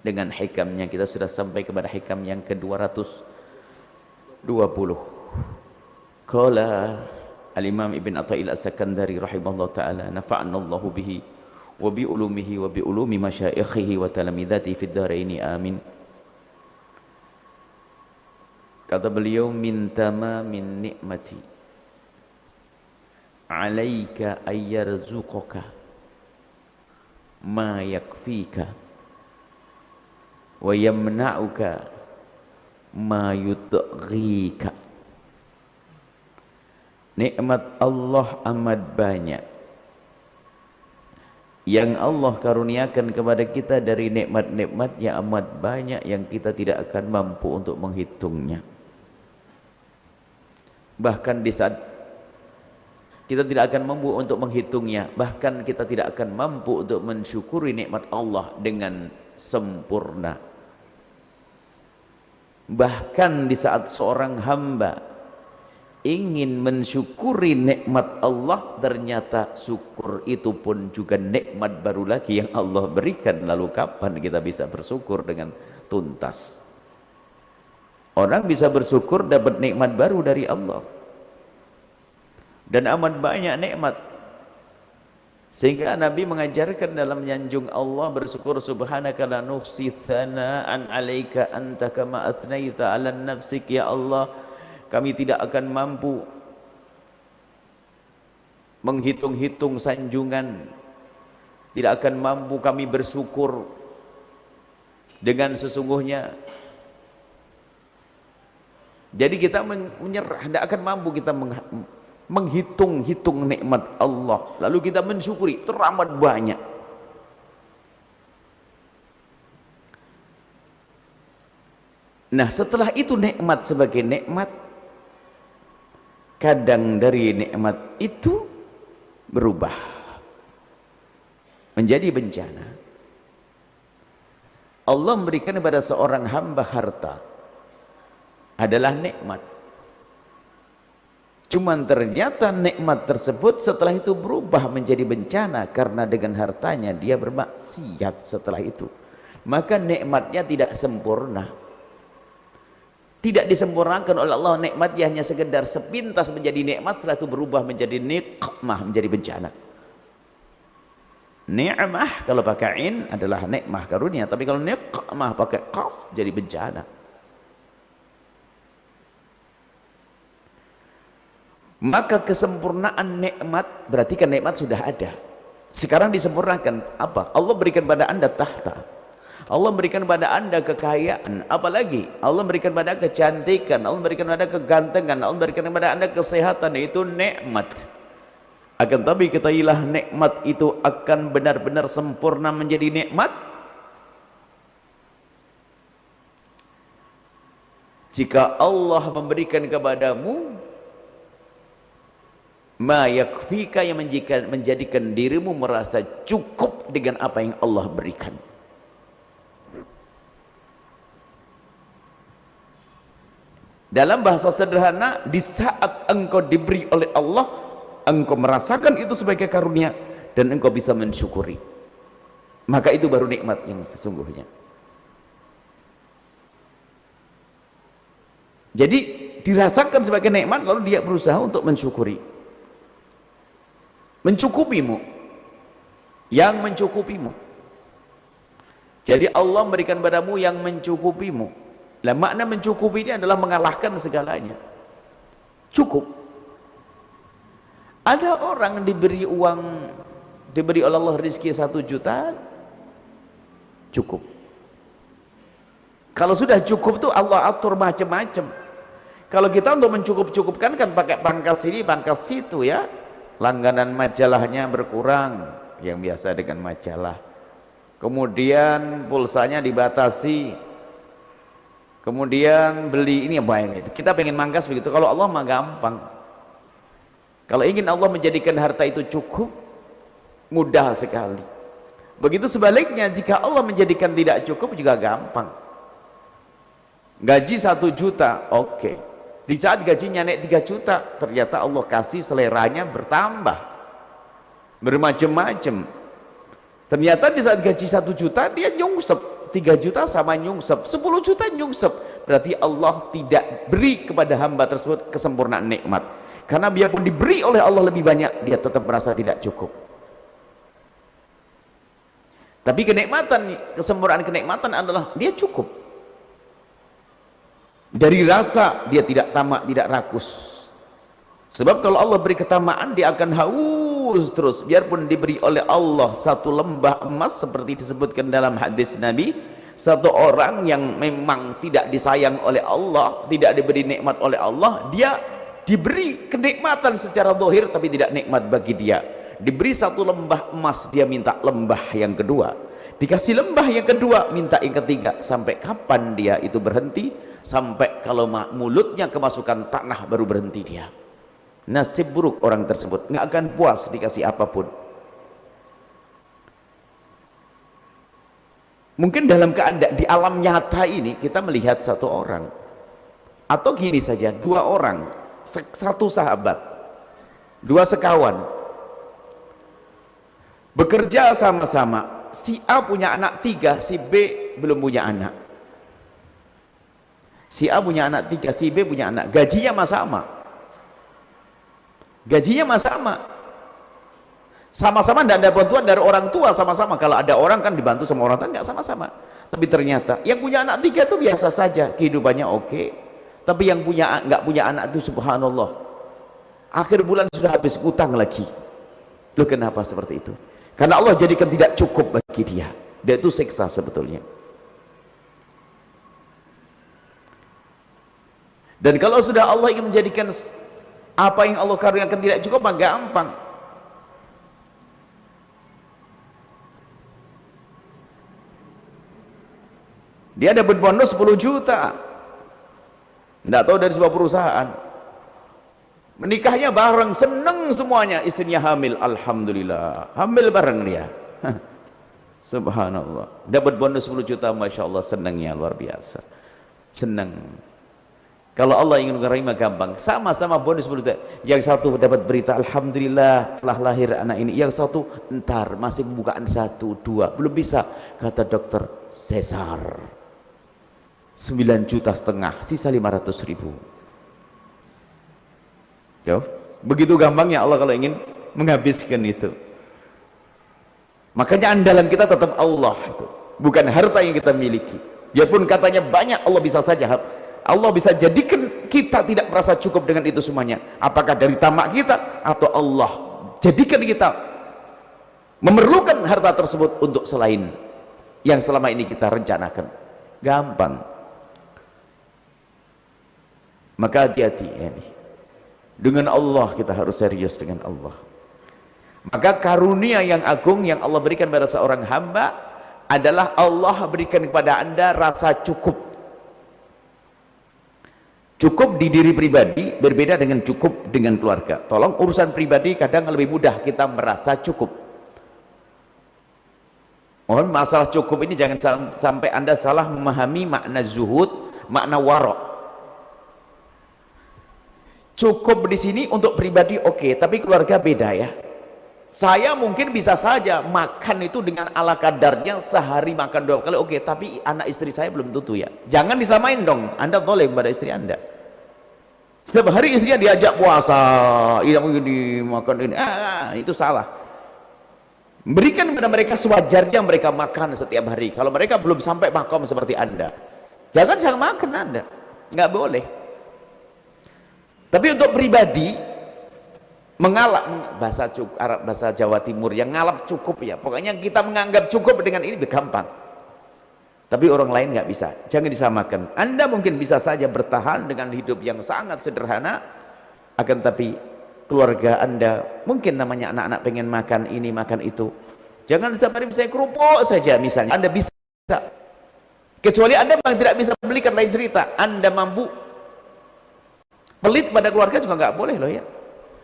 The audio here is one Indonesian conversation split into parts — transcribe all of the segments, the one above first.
dengan hikamnya. Kita sudah sampai kepada hikam yang ke-220. Qala Al-Imam Ibn Atha'il As-Sakandari rahimahullah ta'ala, nafa'anallahu bihi wa bi ulumihi wa bi ulumi masyaikhihi wa talamidati fid dharaini amin. Kata beliau, min tamamin ni'mati alaika ayyarzuqaka ma yakfika wa yamna'uka ma yudghika. Nikmat Allah amat banyak yang Allah karuniakan kepada kita, dari nikmat-nikmat yang amat banyak yang kita tidak akan mampu untuk menghitungnya. Bahkan di saat kita tidak akan mampu untuk menghitungnya, bahkan kita tidak akan mampu untuk mensyukuri nikmat Allah dengan sempurna. Bahkan di saat seorang hamba ingin mensyukuri nikmat Allah, ternyata syukur itu pun juga nikmat baru lagi yang Allah berikan. Lalu kapan kita bisa bersyukur dengan tuntas? Orang bisa bersyukur dapat nikmat baru dari Allah, dan amat banyak nikmat, sehingga Nabi mengajarkan dalam nyanjung Allah bersyukur, subhanaka la nuhsi thana'an 'alaika anta kama athnaita 'ala nafsik. Ya Allah, kami tidak akan mampu menghitung-hitung sanjungan, tidak akan mampu kami bersyukur dengan sesungguhnya. Jadi kita menyerah, tidak akan mampu kita menghitung-hitung nikmat Allah, lalu kita mensyukuri, teramat banyak. Nah, setelah itu nikmat sebagai nikmat, kadang dari nikmat itu berubah menjadi bencana. Allah memberikan kepada seorang hamba harta, adalah nikmat. Cuman ternyata nikmat tersebut setelah itu berubah menjadi bencana, karena dengan hartanya dia bermaksiat setelah itu. Maka nikmatnya tidak sempurna, tidak disempurnakan oleh Allah. Nikmatnya hanya sekedar sepintas menjadi nikmat, setelah itu berubah menjadi nikmah, menjadi bencana. Ni'mah kalau pakai in adalah nikmah, karunia, tapi kalau nikmah pakai qaf jadi bencana. Maka kesempurnaan nikmat berarti kan nikmat sudah ada, sekarang disempurnakan. Apa? Allah berikan pada anda tahta, Allah berikan pada anda kekayaan, apalagi Allah berikan pada kecantikan, Allah berikan pada kegantengan, Allah berikan pada anda kesehatan, itu nikmat. Akan tapi ketahuilah, nikmat itu akan benar-benar sempurna menjadi nikmat jika Allah memberikan kepadamu ma yakfika, yang menjadikan dirimu merasa cukup dengan apa yang Allah berikan. Dalam bahasa sederhana, di saat engkau diberi oleh Allah, engkau merasakan itu sebagai karunia dan engkau bisa mensyukuri, maka itu baru nikmat yang sesungguhnya. Jadi dirasakan sebagai nikmat, lalu dia berusaha untuk mensyukuri. Mencukupimu, yang mencukupimu. Jadi Allah memberikan padamu yang mencukupimu. Lah, makna mencukupi ini adalah mengalahkan segalanya. Cukup. Ada orang diberi uang, diberi oleh Allah rezeki 1 juta, cukup. Kalau sudah cukup tuh Allah atur macam-macam. Kalau kita untuk mencukup-cukupkan kan pakai pangkas ini, pangkas situ ya. Langganan majalahnya berkurang, yang biasa dengan majalah. Kemudian pulsanya dibatasi. Kemudian beli ini banyak. Kita pengen mangkas begitu. Kalau Allah mah gampang. Kalau ingin Allah menjadikan harta itu cukup, mudah sekali. Begitu sebaliknya, jika Allah menjadikan tidak cukup juga gampang. Gaji 1 juta, oke. Di saat gajinya naik 3 juta, ternyata Allah kasih seleranya bertambah, bermacam-macam. Ternyata di saat gaji 1 juta dia nyungsep, 3 juta sama nyungsep, 10 juta nyungsep, berarti Allah tidak beri kepada hamba tersebut kesempurnaan nikmat. Karena biarpun diberi oleh Allah lebih banyak, dia tetap merasa tidak cukup. Tapi kenikmatan, kesempurnaan kenikmatan adalah dia cukup. Dari rasa dia tidak tamak, tidak rakus. Sebab kalau Allah beri ketamaan, dia akan haus terus. Biarpun diberi oleh Allah satu lembah emas, seperti disebutkan dalam hadis Nabi, satu orang yang memang tidak disayang oleh Allah, tidak diberi nikmat oleh Allah, dia diberi kenikmatan secara zahir tapi tidak nikmat bagi dia. Diberi satu lembah emas, dia minta lembah yang kedua. Dikasih lembah yang kedua, minta yang ketiga. Sampai kapan dia itu berhenti? Sampai kalau mulutnya kemasukan tanah baru berhenti dia. Nasib buruk orang tersebut, nggak akan puas dikasih apapun. Mungkin dalam keadaan di alam nyata ini kita melihat satu orang, atau gini saja, 2 orang, satu sahabat, 2 sekawan bekerja sama-sama. Si A punya anak 3, si B belum punya anak. Si A punya anak 3, si B punya anak, gajinya sama. Gajinya sama-sama tidak ada bantuan dari orang tua, sama-sama. Kalau ada orang kan dibantu sama orang tua, enggak sama-sama. Tapi ternyata yang punya anak 3 itu biasa saja, kehidupannya oke. Tapi yang nggak punya anak itu subhanallah, akhir bulan sudah habis utang lagi. Loh, kenapa seperti itu? Karena Allah jadikan tidak cukup bagi dia. Dia itu siksa sebetulnya. Dan kalau sudah Allah ingin menjadikan apa yang Allah karuniakan tidak cukup, maka gampang. Dia dapat bonus 10 juta. Tidak tahu dari sebuah perusahaan. Menikahnya bareng, seneng semuanya. Istrinya hamil, alhamdulillah. Hamil bareng dia. Subhanallah. Dapat bonus 10 juta, masya Allah, senangnya luar biasa. Senang. Kalau Allah ingin menerima gampang, sama-sama bonus 10 juta. Yang satu dapat berita, alhamdulillah telah lahir anak ini. Yang satu, entar masih pembukaan 1, 2, belum bisa. Kata dokter, sesar. 9,5 juta, sisa 500.000. Yo, begitu gampangnya Allah kalau ingin menghabiskan itu. Makanya andalan kita tetap Allah itu, bukan harta yang kita miliki. Biarpun katanya banyak, Allah bisa saja, Allah bisa jadikan kita tidak merasa cukup dengan itu semuanya. Apakah dari tamak kita, atau Allah jadikan kita memerlukan harta tersebut untuk selain yang selama ini kita rencanakan. Gampang. Maka hati-hati ya nih. Dengan Allah kita harus serius dengan Allah. Maka karunia yang agung yang Allah berikan pada seorang hamba adalah Allah berikan kepada Anda rasa cukup. Cukup di diri pribadi berbeda dengan cukup dengan keluarga. Tolong, urusan pribadi kadang lebih mudah kita merasa cukup. Mohon masalah cukup ini jangan sampai Anda salah memahami makna zuhud, makna warok. Cukup di sini untuk pribadi oke, tapi keluarga beda ya. Saya mungkin bisa saja makan itu dengan ala kadarnya, sehari makan 2 kali oke, tapi anak istri saya belum tentu ya. Jangan disamain dong, Anda boleh kepada istri Anda. Setiap hari istrinya diajak puasa, ini makan ini, itu salah. Berikan kepada mereka sewajarnya mereka makan setiap hari. Kalau mereka belum sampai makom seperti Anda, jangan makan Anda, nggak boleh. Tapi untuk pribadi, mengalap bahasa Jawa Timur yang ngalap cukup ya, pokoknya kita menganggap cukup dengan ini gampang. Tapi orang lain nggak bisa, jangan disamakan. Anda mungkin bisa saja bertahan dengan hidup yang sangat sederhana, akan tapi keluarga Anda mungkin namanya anak-anak pengen makan ini makan itu, jangan setiap hari misalnya kerupuk saja misalnya. Anda bisa, kecuali Anda memang tidak bisa belikan, lain cerita. Anda mampu, pelit pada keluarga juga nggak boleh loh ya,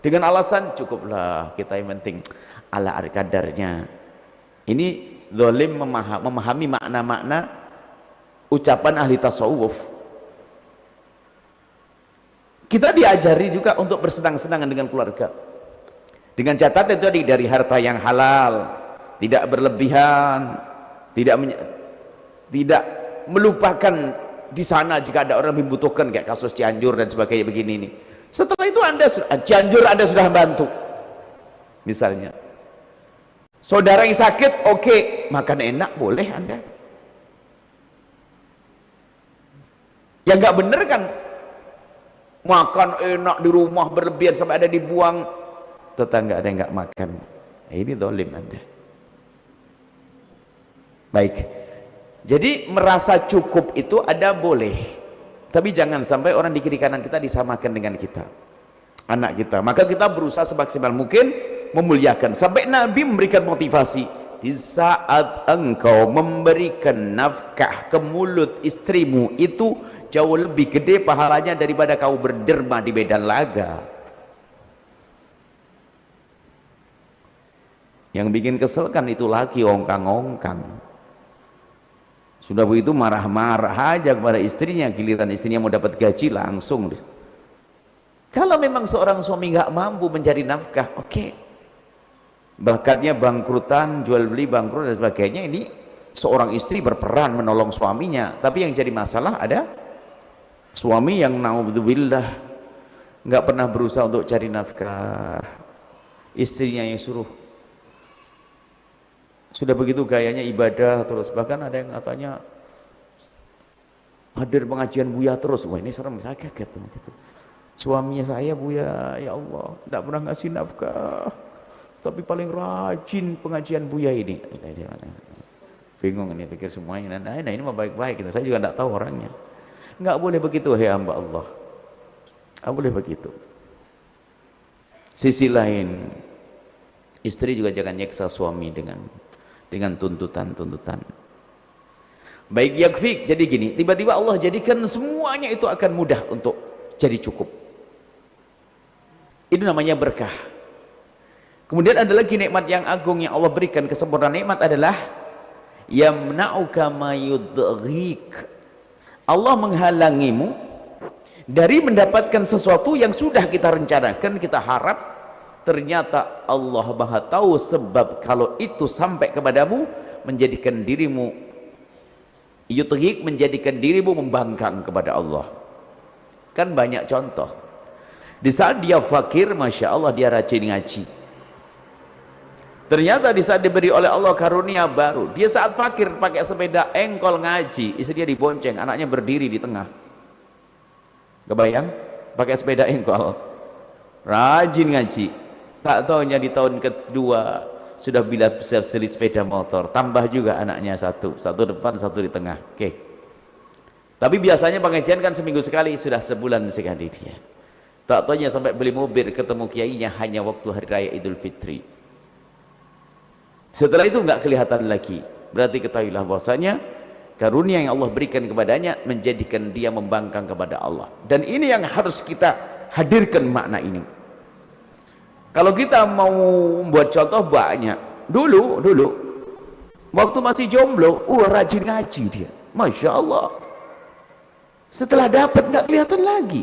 dengan alasan cukuplah kita, yang penting ala kadarnya. Ini zalim memahami makna-makna ucapan ahli tasawuf. Kita diajari juga untuk bersenang-senangan dengan keluarga, dengan catatan itu dari harta yang halal, tidak berlebihan, tidak tidak melupakan di sana jika ada orang membutuhkan, kayak kasus Cianjur dan sebagainya begini ini. Setelah itu Cianjur Anda sudah bantu, misalnya saudara yang sakit, oke, makan enak boleh Anda. Yang nggak bener kan makan enak di rumah berlebihan sampai ada dibuang, tetangga ada yang nggak makan, ini zalim Anda. Baik, jadi merasa cukup itu ada boleh, tapi jangan sampai orang di kiri kanan kita disamakan dengan kita, anak kita. Maka kita berusaha semaksimal mungkin memuliakan. Sampai Nabi memberikan motivasi, di saat engkau memberikan nafkah ke mulut istrimu, itu jauh lebih gede pahalanya daripada kau berderma di medan laga. Yang bikin kesel kan itu laki ongkang-ongkang. Sudah begitu marah-marah aja kepada istrinya, giliran istrinya mau dapat gaji langsung. Kalau memang seorang suami nggak mampu mencari nafkah, oke, bakatnya bangkrutan, jual beli bangkrut dan sebagainya, ini seorang istri berperan menolong suaminya. Tapi yang jadi masalah ada suami yang naudzubillah nggak pernah berusaha untuk cari nafkah, istrinya yang suruh. Sudah begitu gayanya ibadah terus, bahkan ada yang katanya hadir pengajian Buya terus. Wah, ini serem, saya kaget gitu. Suaminya saya Buya, ya Allah, tidak pernah ngasih nafkah, tapi paling rajin pengajian Buya ini. Bingung ini, pikir semuanya. Nah ini mah baik-baik gitu. Saya juga tidak tahu orangnya. Nggak boleh begitu, hei hamba Allah. Nggak boleh begitu. Sisi lain, istri juga jangan nyeksa suami dengan tuntutan-tuntutan. Baik, yakfik. Jadi gini, tiba-tiba Allah jadikan semuanya itu akan mudah untuk jadi cukup. Itu namanya berkah. Kemudian ada lagi nikmat yang agung yang Allah berikan, kesempurnaan nikmat adalah yamna'uka ma yudghik. Allah menghalangimu dari mendapatkan sesuatu yang sudah kita rencanakan, kita harap. Ternyata Allah Maha tahu sebab kalau itu sampai kepadamu menjadikan dirimu yudghik, menjadikan dirimu membangkang kepada Allah. Kan banyak contoh. Di saat dia fakir, masya Allah dia rajin ngaji. Ternyata di saat diberi oleh Allah karunia baru, dia saat fakir pakai sepeda engkol ngaji, istri dia dibonceng, anaknya berdiri di tengah. Kebayang? Pakai sepeda engkol, rajin ngaji. Tak tahunya di tahun kedua sudah bisa beli sepeda motor, tambah juga anaknya satu depan, satu di tengah. Oke. Tapi biasanya pengajian kan seminggu sekali, sudah sebulan sekali dia. Tak tahunya sampai beli mobil, ketemu kiainya hanya waktu hari raya Idul Fitri. Setelah itu nggak kelihatan lagi. Berarti ketahuilah bahwasanya karunia yang Allah berikan kepadanya menjadikan dia membangkang kepada Allah. Dan ini yang harus kita hadirkan makna ini. Kalau kita mau membuat contoh banyak. Dulu waktu masih jomblo, rajin ngaji dia, masya Allah. Setelah dapat nggak kelihatan lagi.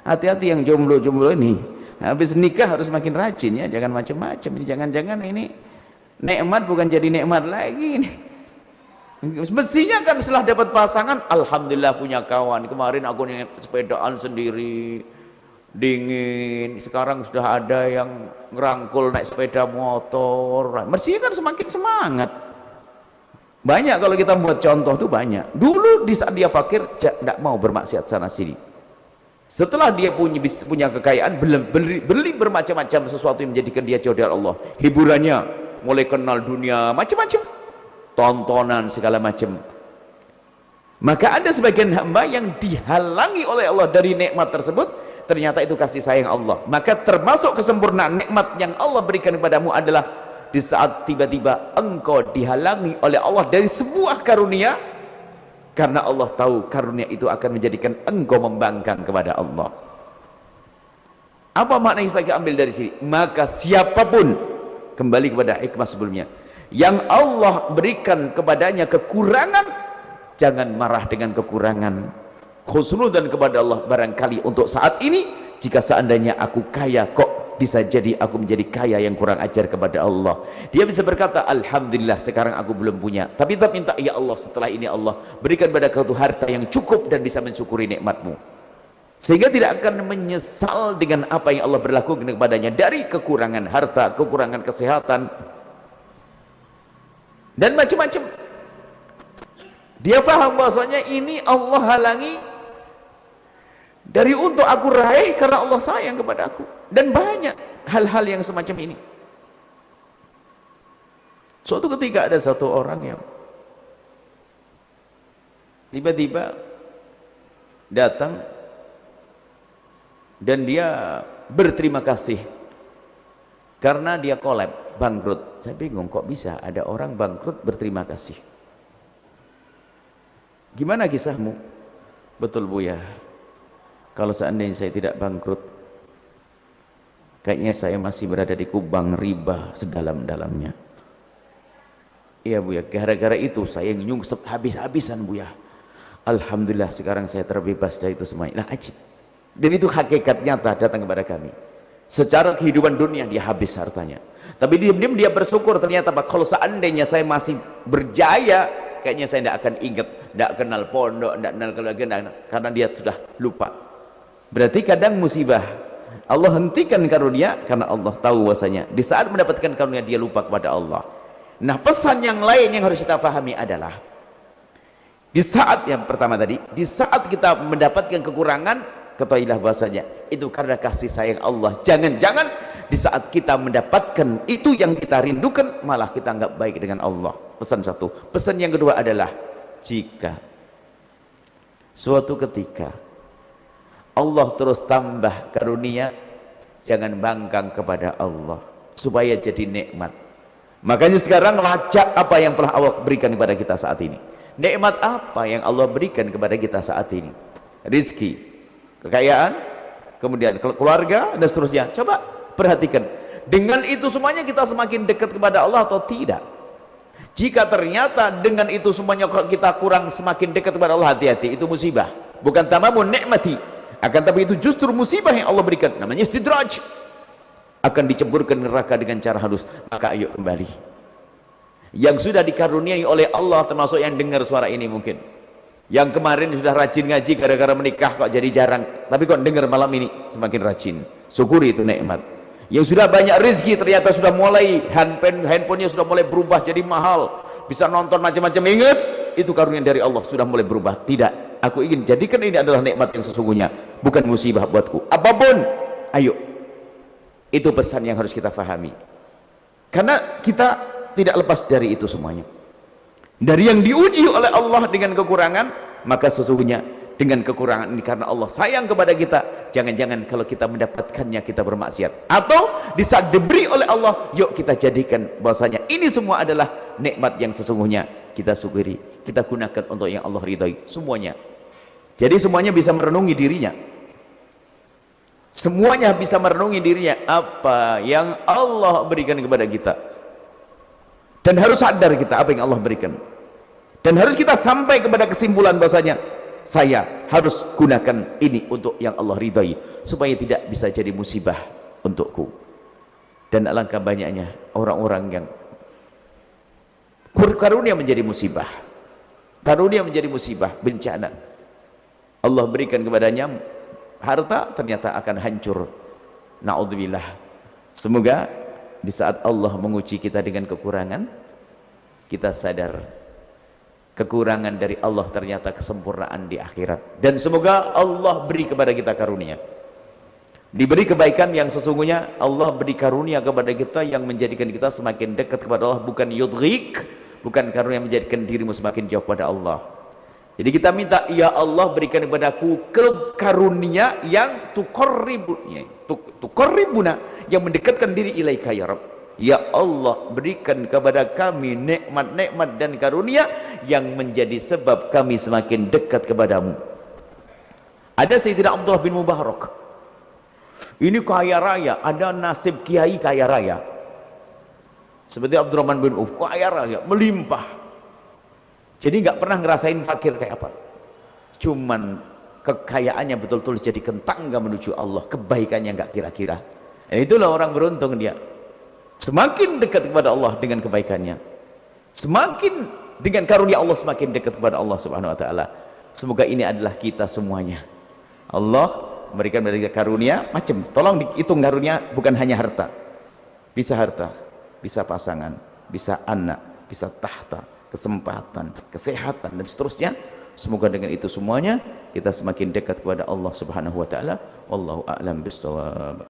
Hati-hati yang jomblo ini, habis nikah harus makin rajin ya, jangan macam-macam. Ini jangan-jangan ini nikmat bukan jadi nikmat lagi. Mestinya kan setelah dapat pasangan, alhamdulillah punya kawan. Kemarin aku nih sepedaan sendiri, dingin, sekarang sudah ada yang ngerangkul naik sepeda motor. Mestinya kan semakin semangat. Banyak kalau kita buat contoh tuh banyak. Dulu di saat dia fakir tidak mau bermaksiat sana sini. Setelah dia punya kekayaan, beli bermacam-macam sesuatu yang menjadikan dia jauh dari Allah. Hiburannya mulai kenal dunia macam-macam, tontonan segala macam. Maka ada sebagian hamba yang dihalangi oleh Allah dari nikmat tersebut. Ternyata itu kasih sayang Allah. Maka termasuk kesempurnaan nikmat yang Allah berikan kepadamu adalah di saat tiba-tiba engkau dihalangi oleh Allah dari sebuah karunia, karena Allah tahu karunia itu akan menjadikan engkau membangkang kepada Allah. Apa makna yang kita ambil dari sini? Maka siapapun, kembali kepada hikmah sebelumnya, yang Allah berikan kepadanya kekurangan, jangan marah dengan kekurangan. Khusnudzan kepada Allah, barangkali untuk saat ini jika seandainya aku kaya kok bisa jadi aku menjadi kaya yang kurang ajar kepada Allah. Dia bisa berkata, alhamdulillah sekarang aku belum punya, tapi tetap minta, ya Allah setelah ini Allah berikan padaku harta yang cukup dan bisa mensyukuri nikmatmu, sehingga tidak akan menyesal dengan apa yang Allah berlakukan kepadanya dari kekurangan harta, kekurangan kesehatan dan macam-macam. Dia paham bahwasanya ini Allah halangi dari untuk aku raih karena Allah sayang kepada aku, dan banyak hal-hal yang semacam ini. Suatu ketika ada satu orang yang tiba-tiba datang dan dia berterima kasih karena dia kolab, bangkrut. Saya bingung kok bisa ada orang bangkrut berterima kasih. Gimana kisahmu? Betul Buya, kalau seandainya saya tidak bangkrut, kayaknya saya masih berada di kubang riba sedalam-dalamnya. Iya Buya, gara-gara itu saya nyungsep habis-habisan Buya. Alhamdulillah sekarang saya terbebas dari itu semuanya. Nah ajib. Dan itu hakikat nyata datang kepada kami. Secara kehidupan dunia dia habis hartanya, tapi diam-diam dia bersyukur. Ternyata Pak, kalau seandainya saya masih berjaya, kayaknya saya tidak akan ingat, tidak kenal pondok, tidak kenal keluarga, karena dia sudah lupa. Berarti kadang musibah Allah hentikan karunia karena Allah tahu bahwasanya di saat mendapatkan karunia dia lupa kepada Allah. Nah pesan yang lain yang harus kita pahami adalah, di saat yang pertama tadi, di saat kita mendapatkan kekurangan, ketahuilah bahwasanya itu karena kasih sayang Allah. Jangan-jangan di saat kita mendapatkan itu yang kita rindukan, malah kita anggap baik dengan Allah. Pesan satu. Pesan yang kedua adalah, jika suatu ketika Allah terus tambah karunia, jangan bangkang kepada Allah supaya jadi nikmat. Makanya sekarang lacak apa yang telah Allah berikan kepada kita saat ini. Nikmat apa yang Allah berikan kepada kita saat ini? Rizki, kekayaan, kemudian keluarga dan seterusnya. Coba perhatikan, dengan itu semuanya kita semakin dekat kepada Allah atau tidak? Jika ternyata dengan itu semuanya kita kurang semakin dekat kepada Allah, hati-hati, itu musibah. Bukan tamamun nikmati, akan tapi itu justru musibah yang Allah berikan, namanya istidraj. Akan diceburkan neraka dengan cara halus. Maka ayo kembali, yang sudah dikaruniai oleh Allah, termasuk yang dengar suara ini mungkin, yang kemarin sudah rajin ngaji gara-gara menikah kok jadi jarang, tapi kok dengar malam ini semakin rajin, syukuri itu nikmat. Yang sudah banyak rezeki, ternyata sudah mulai handphonenya sudah mulai berubah jadi mahal, bisa nonton macam-macam, ingat itu karunia dari Allah, sudah mulai berubah. Tidak, aku ingin jadikan ini adalah nikmat yang sesungguhnya, bukan musibah buatku. Apapun, ayo, itu pesan yang harus kita pahami, karena kita tidak lepas dari itu semuanya. Dari yang diuji oleh Allah dengan kekurangan, maka sesungguhnya dengan kekurangan ini karena Allah sayang kepada kita, jangan-jangan kalau kita mendapatkannya kita bermaksiat, atau di saat diberi oleh Allah, yuk kita jadikan bahwasanya ini semua adalah nikmat yang sesungguhnya, kita syukuri, kita gunakan untuk yang Allah ridhoi semuanya. Jadi semuanya bisa merenungi dirinya, semuanya bisa merenungi dirinya apa yang Allah berikan kepada kita, dan harus sadar kita apa yang Allah berikan, dan harus kita sampai kepada kesimpulan bahwasanya saya harus gunakan ini untuk yang Allah ridhai, supaya tidak bisa jadi musibah untukku. Dan alangkah banyaknya orang-orang yang karunia menjadi musibah, karunia menjadi musibah, bencana. Allah berikan kepadanya harta, ternyata akan hancur, na'udzubillah. Semoga di saat Allah menguji kita dengan kekurangan, kita sadar kekurangan dari Allah ternyata kesempurnaan di akhirat, dan semoga Allah beri kepada kita karunia, diberi kebaikan yang sesungguhnya. Allah beri karunia kepada kita yang menjadikan kita semakin dekat kepada Allah, bukan yudghik, bukan karunia menjadikan dirimu semakin jauh pada Allah. Jadi kita minta, ya Allah berikan kepadaku karunia yang tuqarribuna, yang mendekatkan diri ilaika ya Rabb. Ya Allah berikan kepada kami nikmat-nikmat dan karunia yang menjadi sebab kami semakin dekat kepadamu. Ada Sayyidina Abdullah bin Mubarak, ini kaya raya, ada nasib kiai kaya raya seperti Abdurrahman bin Auf, kaya raya melimpah, jadi nggak pernah ngerasain fakir kayak apa, cuman kekayaannya betul-betul jadi tangga menuju Allah, kebaikannya nggak kira-kira. Itulah orang beruntung dia. Semakin dekat kepada Allah dengan kebaikannya, semakin dengan karunia Allah semakin dekat kepada Allah Subhanahu wa taala. Semoga ini adalah kita semuanya. Allah memberikan karunia macam, tolong dihitung karunia, bukan hanya harta. Bisa harta, bisa pasangan, bisa anak, bisa tahta, kesempatan, kesehatan dan seterusnya. Semoga dengan itu semuanya kita semakin dekat kepada Allah Subhanahu wa taala. Wallahu a'lam bishawab.